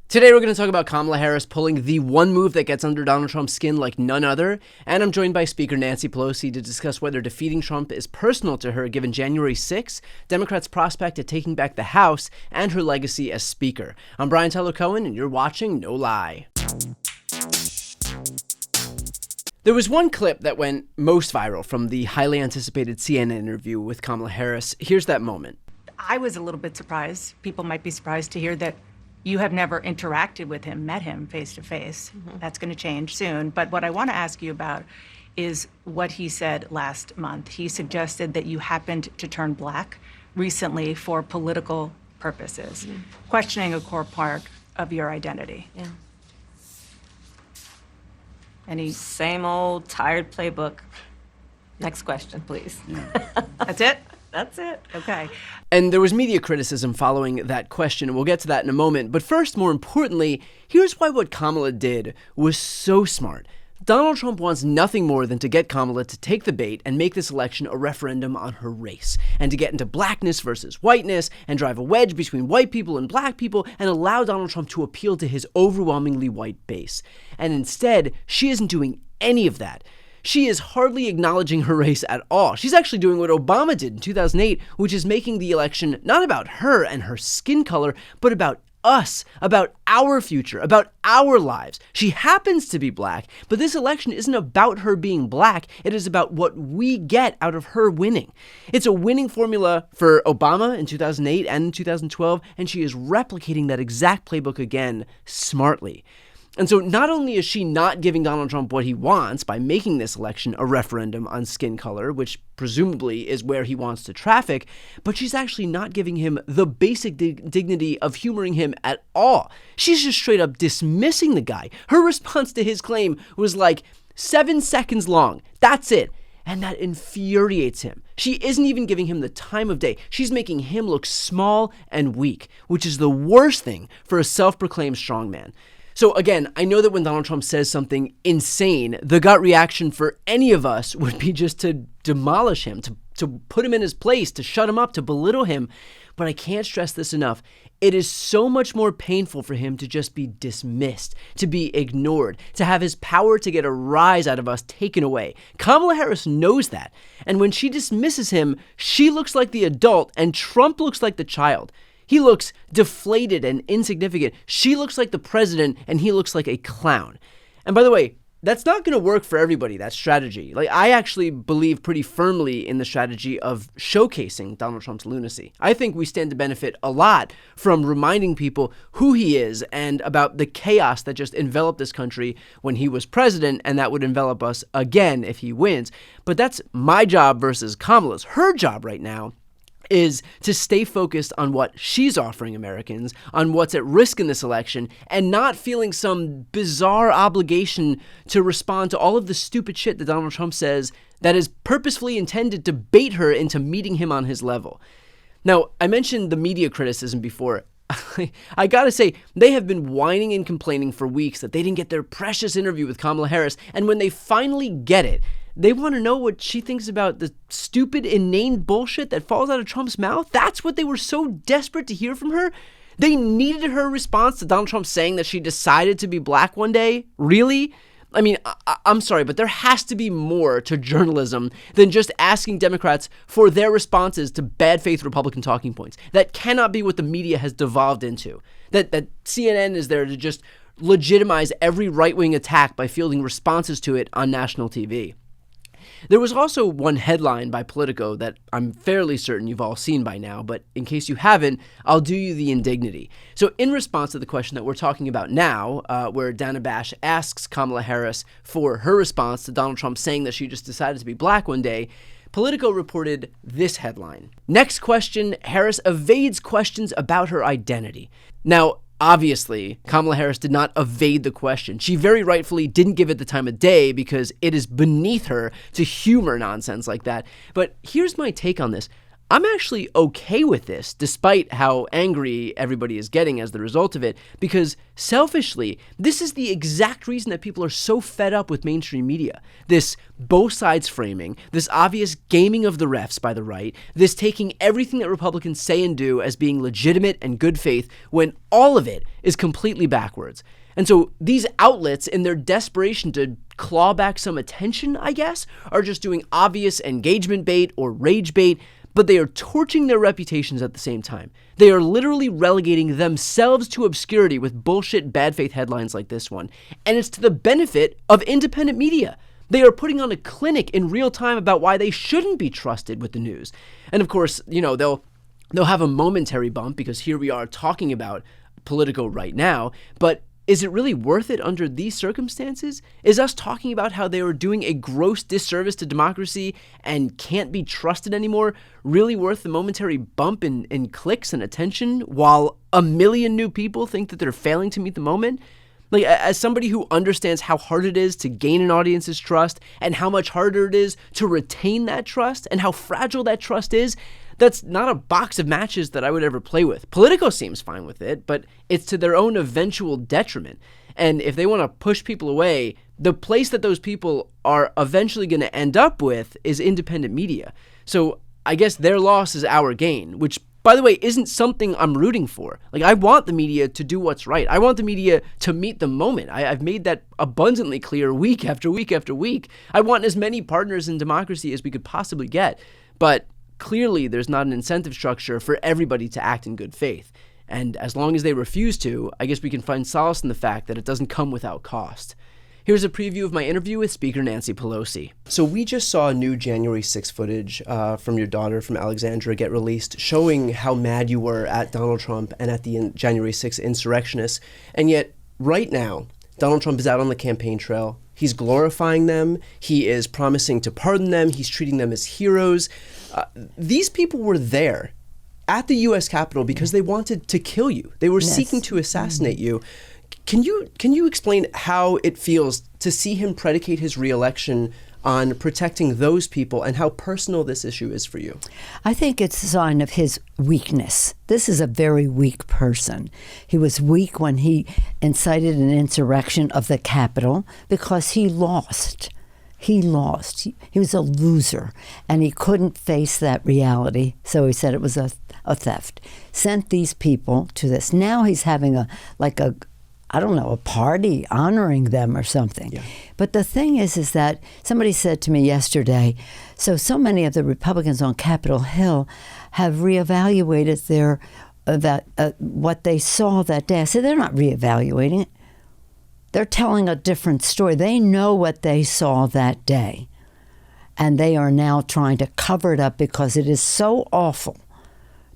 Today we're going to talk about Kamala Harris pulling the one move that gets under Donald Trump's skin like none other, and I'm joined by Speaker Nancy Pelosi to discuss whether defeating Trump is personal to her given January 6, Democrats' prospect at taking back the House, and her legacy as Speaker. I'm Brian Tyler Cohen, and you're watching No Lie. There was one clip that went most viral from the highly anticipated CNN interview with Kamala Harris. Here's that moment. I was a little bit surprised. People might be surprised to hear that you have never interacted with him, met him face to face. That's going to change soon. But what I want to ask you about is what he said last month. He suggested that you happened to turn black recently for political purposes, questioning a core part of your identity. Yeah. Any? Same old tired playbook. Next question, please. That's it? That's it. Okay. And there was media criticism following that question, and we'll get to that in a moment. But first, more importantly, here's why what Kamala did was so smart. Donald Trump wants nothing more than to get Kamala to take the bait and make this election a referendum on her race, and to get into blackness versus whiteness, and drive a wedge between white people and black people, and allow Donald Trump to appeal to his overwhelmingly white base. And instead, she isn't doing any of that. She is hardly acknowledging her race at all. She's actually doing what Obama did in 2008, which is making the election not about her and her skin color, but about us, about our future, about our lives. She happens to be black, but this election isn't about her being black. It is about what we get out of her winning. It's a winning formula for Obama in 2008 and in 2012, and she is replicating that exact playbook again smartly. And so not only is she not giving Donald Trump what he wants by making this election a referendum on skin color, which presumably is where he wants to traffic, but she's actually not giving him the basic dignity of humoring him at all. She's just straight up dismissing the guy. Her response to his claim was like 7 seconds long. That's it. And that infuriates him. She isn't even giving him the time of day. She's making him look small and weak, which is the worst thing for a self-proclaimed strongman. So again, I know that when Donald Trump says something insane, the gut reaction for any of us would be just to demolish him, to put him in his place, to shut him up, to belittle him. But I can't stress this enough. It is so much more painful for him to just be dismissed, to be ignored, to have his power to get a rise out of us taken away. Kamala Harris knows that. And when she dismisses him, she looks like the adult and Trump looks like the child. He looks deflated and insignificant. She looks like the president, and he looks like a clown. And by the way, that's not going to work for everybody, that strategy. I actually believe pretty firmly in the strategy of showcasing Donald Trump's lunacy. I think we stand to benefit a lot from reminding people who he is and about the chaos that just enveloped this country when he was president, and that would envelop us again if he wins. But that's my job versus Kamala's. Her job right now is to stay focused on what she's offering Americans, on what's at risk in this election, and not feeling some bizarre obligation to respond to all of the stupid shit that Donald Trump says that is purposefully intended to bait her into meeting him on his level. Now, I mentioned the media criticism before. I gotta say, they have been whining and complaining for weeks that they didn't get their precious interview with Kamala Harris, and when they finally get it, they want to know what she thinks about the stupid, inane bullshit that falls out of Trump's mouth. That's what they were so desperate to hear from her. They needed her response to Donald Trump saying that she decided to be black one day. Really? I mean, I'm sorry, but there has to be more to journalism than just asking Democrats for their responses to bad faith Republican talking points. That cannot be what the media has devolved into. That CNN is there to just legitimize every right-wing attack by fielding responses to it on national TV. There was also one headline by Politico that I'm fairly certain you've all seen by now, but in case you haven't, I'll do you the indignity. So in response to the question that we're talking about now, where Dana Bash asks Kamala Harris for her response to Donald Trump saying that she just decided to be black one day, Politico reported this headline. Next question, Harris evades questions about her identity. Now, obviously, Kamala Harris did not evade the question. She very rightfully didn't give it the time of day because it is beneath her to humor nonsense like that. But here's my take on this. I'm actually okay with this, despite how angry everybody is getting as the result of it, because selfishly, this is the exact reason that people are so fed up with mainstream media. This both sides framing, this obvious gaming of the refs by the right, this taking everything that Republicans say and do as being legitimate and good faith when all of it is completely backwards. And so these outlets, in their desperation to claw back some attention, I guess, are just doing obvious engagement bait or rage bait, but they are torching their reputations at the same time. They are literally relegating themselves to obscurity with bullshit bad faith headlines like this one. And it's to the benefit of independent media. They are putting on a clinic in real time about why they shouldn't be trusted with the news. And of course, they'll have a momentary bump because here we are talking about Politico right now, but is it really worth it under these circumstances? Is us talking about how they are doing a gross disservice to democracy and can't be trusted anymore really worth the momentary bump in clicks and attention while a million new people think that they're failing to meet the moment? Like, as somebody who understands how hard it is to gain an audience's trust and how much harder it is to retain that trust and how fragile that trust is, that's not a box of matches that I would ever play with. Politico seems fine with it, but it's to their own eventual detriment. And if they want to push people away, the place that those people are eventually going to end up with is independent media. So I guess their loss is our gain, which, by the way, isn't something I'm rooting for. Like, I want the media to do what's right. I want the media to meet the moment. I've made that abundantly clear week after week after week. I want as many partners in democracy as we could possibly get. But clearly, there's not an incentive structure for everybody to act in good faith. And as long as they refuse to, I guess we can find solace in the fact that it doesn't come without cost. Here's a preview of my interview with Speaker Nancy Pelosi. So we just saw new January 6 footage from your daughter, from Alexandra, get released, showing how mad you were at Donald Trump and at the January 6 insurrectionists. And yet, right now, Donald Trump is out on the campaign trail. He's glorifying them. He is promising to pardon them. He's treating them as heroes. These people were there at the U.S. Capitol because they wanted to kill you. They were seeking to assassinate you. Can you explain how it feels to see him predicate his reelection on protecting those people and how personal this issue is for you? I think it's a sign of his weakness. This is a very weak person. He was weak when he incited an insurrection of the Capitol because he lost. He lost. He was a loser, and he couldn't face that reality, so he said it was a theft. Sent these people to this. Now he's having a party honoring them or something. Yeah. But the thing is that somebody said to me yesterday, so many of the Republicans on Capitol Hill have reevaluated their what they saw that day. I said, they're not reevaluating it. They're telling a different story. They know what they saw that day, and they are now trying to cover it up because it is so awful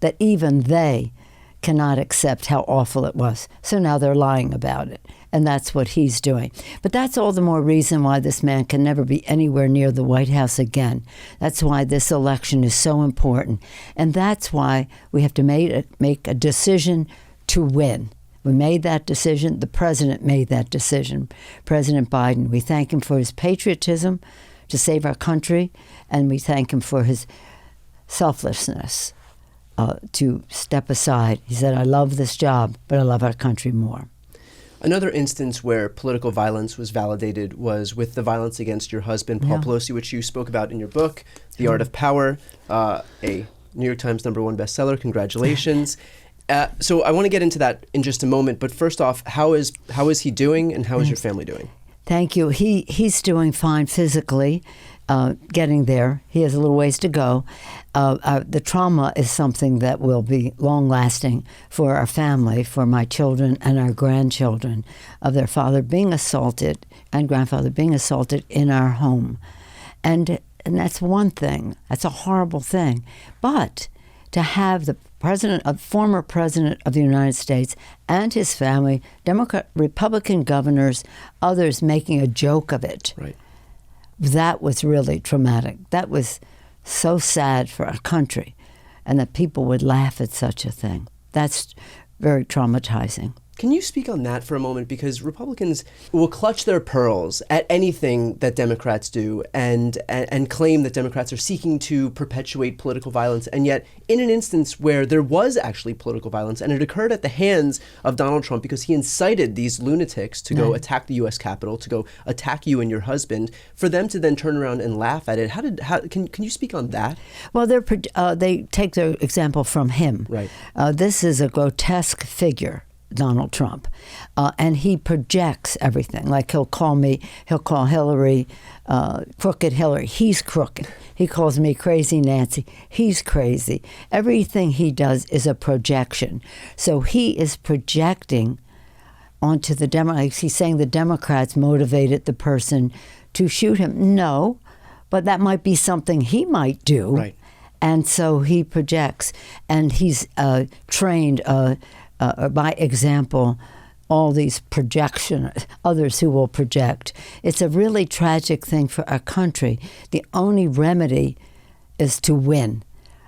that even they cannot accept how awful it was. So now they're lying about it, and that's what he's doing. But that's all the more reason why this man can never be anywhere near the White House again. That's why this election is so important, and that's why we have to make a decision to win. We made that decision. The president made that decision, President Biden. We thank him for his patriotism to save our country, and we thank him for his selflessness to step aside. He said, I love this job, but I love our country more. Another instance where political violence was validated was with the violence against your husband, Paul Pelosi, which you spoke about in your book, The Art of Power, a New York Times #1 bestseller. Congratulations. So I want to get into that in just a moment. But first off, how is he doing, and how is your family doing? Thank you. He's doing fine physically, getting there. He has a little ways to go. The trauma is something that will be long-lasting for our family, for my children and our grandchildren, of their father being assaulted and grandfather being assaulted in our home. And that's one thing. That's a horrible thing. But to have the former president of the United States and his family, Democrat, Republican governors, others making a joke of it. Right. That was really traumatic. That was so sad for our country, and that people would laugh at such a thing. That's very traumatizing. Can you speak on that for a moment? Because Republicans will clutch their pearls at anything that Democrats do and claim that Democrats are seeking to perpetuate political violence. And yet, in an instance where there was actually political violence, and it occurred at the hands of Donald Trump because he incited these lunatics to go attack the U.S. Capitol, to go attack you and your husband, for them to then turn around and laugh at it. Can you speak on that? Well, they take their example from him. Right. This is a grotesque figure, Donald Trump, and he projects everything. Like he'll call Hillary crooked Hillary. He's crooked. He calls me crazy Nancy. He's crazy. Everything he does is a projection. So he is projecting onto the Democrats. He's saying the Democrats motivated the person to shoot him. No, but that might be something he might do. Right. And so he projects, and he's trained by example, all these others who will project. It's a really tragic thing for our country. The only remedy is to win.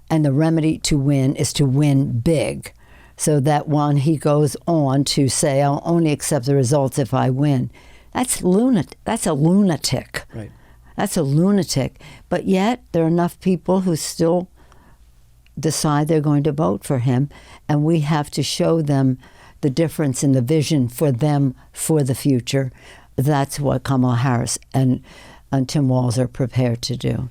And the remedy to win is to win big. So that when he goes on to say, I'll only accept the results if I win. That's a lunatic. Right. That's a lunatic. But yet there are enough people who still decide they're going to vote for him, and we have to show them the difference in the vision for them for the future. That's what Kamala Harris and Tim Walz are prepared to do.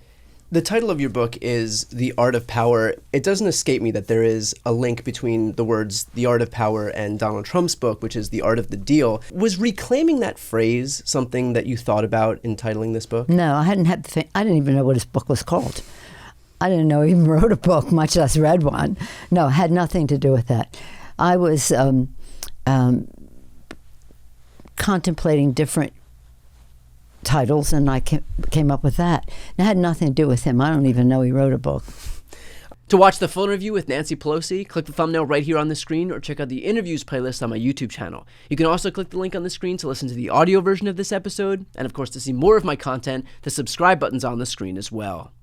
The title of your book is The Art of Power. It doesn't escape me that there is a link between the words The Art of Power and Donald Trump's book, which is The Art of the Deal. Was reclaiming that phrase something that you thought about in titling this book? No, I didn't even know what his book was called. I didn't know he even wrote a book, much less read one. No, it had nothing to do with that. I was contemplating different titles, and I came up with that. It had nothing to do with him. I don't even know he wrote a book. To watch the full interview with Nancy Pelosi, click the thumbnail right here on the screen or check out the interviews playlist on my YouTube channel. You can also click the link on the screen to listen to the audio version of this episode, and of course to see more of my content, the subscribe button's on the screen as well.